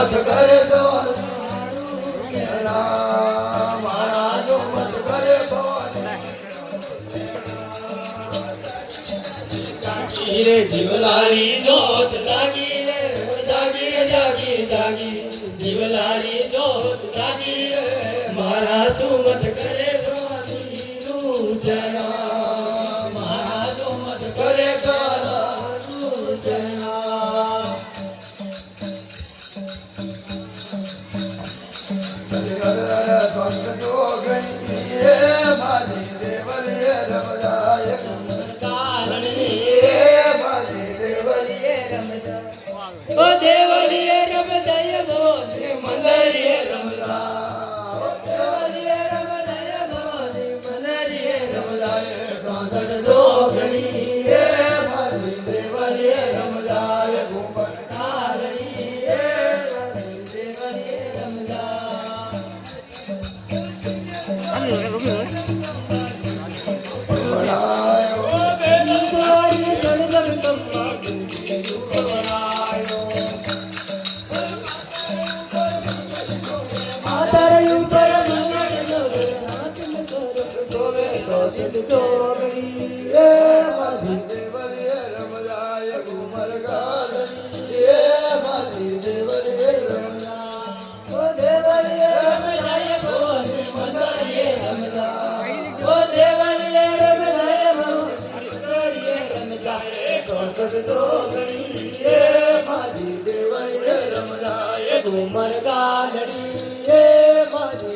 મત કરે તો મારા જો મત કરે તો રે જીવલારી જોત જાગી રે જાગી રે જાગી જાગી જીવલારી જોત જાગી રે મારા જો મત કરે તો જના મારા જો મત કરે તો દેવલીએ રમદાય ભોની મંદરીએ રમદા દેવલીએ રમદાય ભોની મંદરીએ રમદાય સાંતડ જોગણી એ મારી દેવલીએ રમદાય ઘુમર તારણી એ મારી દેવલીએ રમદા ઘુમર ગાલડી એ મારી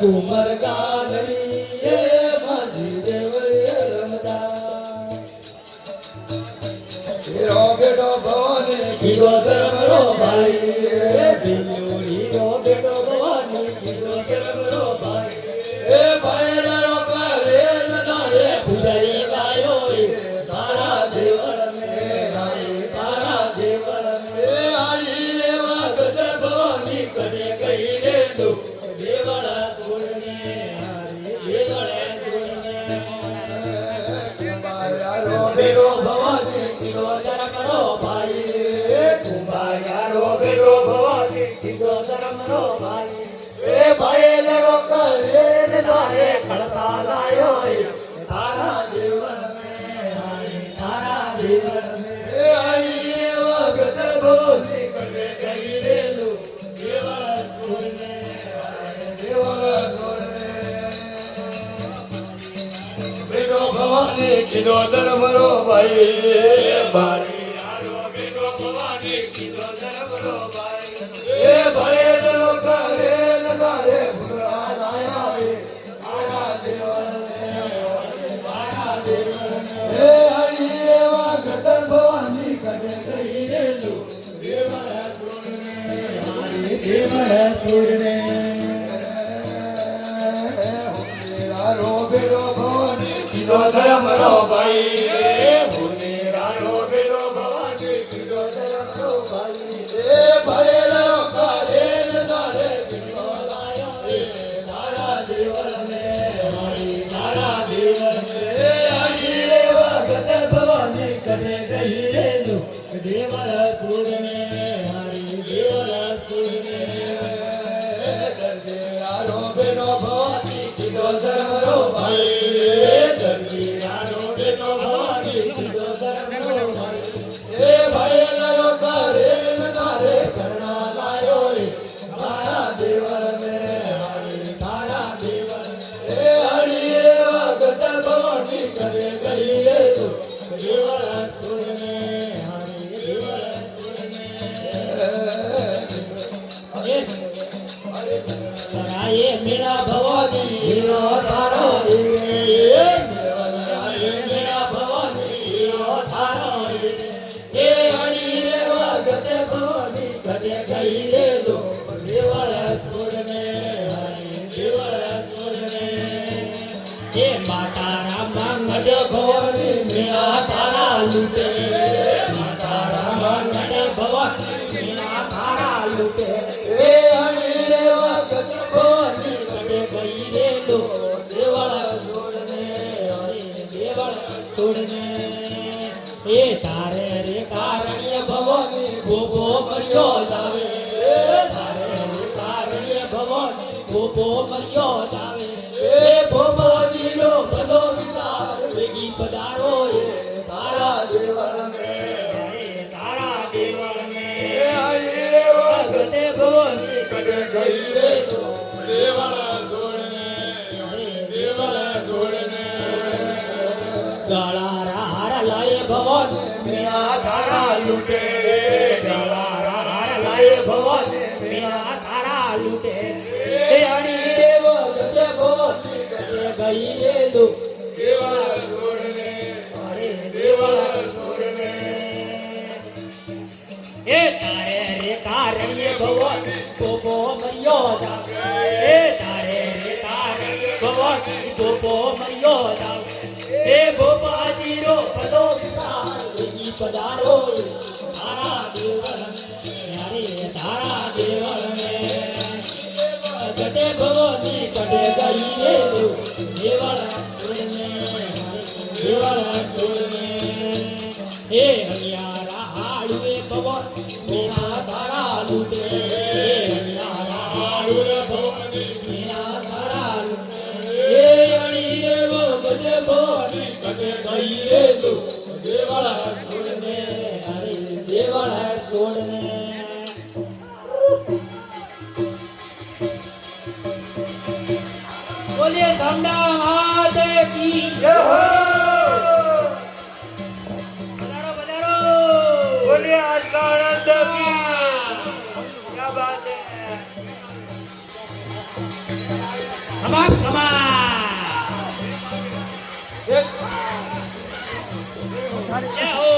ઘુમર ગાલડી એ મારી દેવલીએ રમદા હીરો બેટો ભવાની કીધો ધર્મરો ભાઈ એ હિરો બેટો ભવાની કીધો ધર્મરો ભાઈ એ ભાઈ રો કરે નરે પૂજાઈ ગાયો તારા દેવળ મે તારા દેવળ મે આડી લેવા ગદર ભવાની કરે ગઈ રે તું દેવળ બેડો ભવાની કીધો ધર્મ રો ભાઈ કુંભાયારો બેડો ભવાની કીધો ધર્મ રો ભાઈ એ ભાઈ લડો કરે ને નારે ખળતા લાયો તારા દેવળ મે તારા દેવળ મે એ આડી એવા ગદર ભવાની કરે ગઈ રે લો દેવળ છોડને દેવળ છોડને બેડો ભવાની કીધો ધર્મ રો ભાઈ ભાઈ આરો બેડો ભવાની કીધો ધર્મ રો ભાઈ એ ભાઈ લો કરે લગારે ભુરા લાયા આરા દેવળ ને આરા દેવળ એ હરી એવા ગદર ભવાની કરે ગઈ રે લો દેવળ છોડને હારી દેવળ છોડને આરો બેડો ભવાની કીધો ધર્મ રો ભાઈ ભૂને રારો બેડો ભવાની કીધો ધર્મ રો ભાઈ એ ભાઈ લો કરે નરે કીધો લાયા તારા દેવળ મે મારી તારા દેવળ મે આડી લેવા ગદર ભવાની કરે ગઈ રે લો દેવળ છોડને હારી દેવળ છોડને દર્દે રારો બેડો ભવાની કીધો ધર્મ રો ભાઈ મેરા ભવાની હીરો તારો રે દેવલરાય મેરા ભવાની હીરો તારો રે એ અણી રે વાગતે ભવાની કટે ગઈ રે દો દેવળ છોડને દેવળ છોડને એ માતા રામ મંગળ ભવાની મેરા તારા લૂટે માતા રામ મંગળ ભવાની મેરા તારા લૂટે એ અણી રે વાગતે ભવાની કટે ગઈ રે દો દેવળ છોડને દેવળ છોડને એ તારે રે કારણ્ય ભવાની ગોપો મર્યો જાવે એ તારે રે કારણ્ય ભવાની ગોપો મર્યો જાવે એ ભોમાજીનો ભલો વિચાર વેગી પધારો એ તારા દેવળ મે તારા દેવળ મે હરી રે વાગતે ભવાની કટે ગઈ રે તો દેવળ છોડને દેવળ છોડને ગાળા હાર લાય ભવાની મેરા તારા લૂટે ગાળા હાર લાય ભવાની મેરા તારા લૂટે એ અણી રે વગતે ભવાની કટે ગઈ રે દો દેવળ છોડને અરે દેવળ છોડને એ તારે રે કારણ્ય ભવાની ગોપો મર્યો જાવે એ તારે રે કારણ્ય ભવાની ગોપો મર્યો જાવે એ ભોપાજીનો ભલો વિચાર વેગી પધારો તારા દેવળ યારે તારા દેવળ ને કટે ભવાની કટે ગઈ રે દેવળ છોડને દેવળ છોડને એ હરિયારા હાડુએ ભવન મેરા તારા લૂટે હરિયારા હાડુએ ભવન મેરા તારા લૂટે એ અણી રે વગતે ભવાની કટે ગઈ રે તો દેવળ છોડને હરે દેવળ છોડને બોલીએ સમડા માત કી જય હો બધારો બધારો બોલીએ આનંદ કી क्या बात है कमान जय हो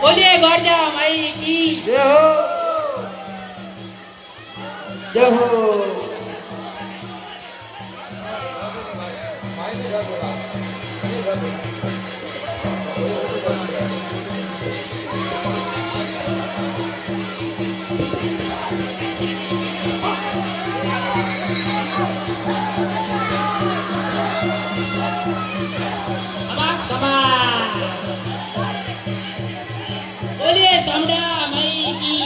बोलिए गौरजा माई की जय हो जय हो बोलिए समड़ा मई की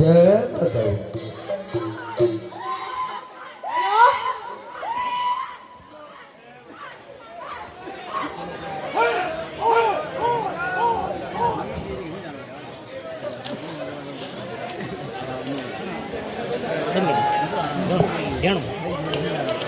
હે બતાવી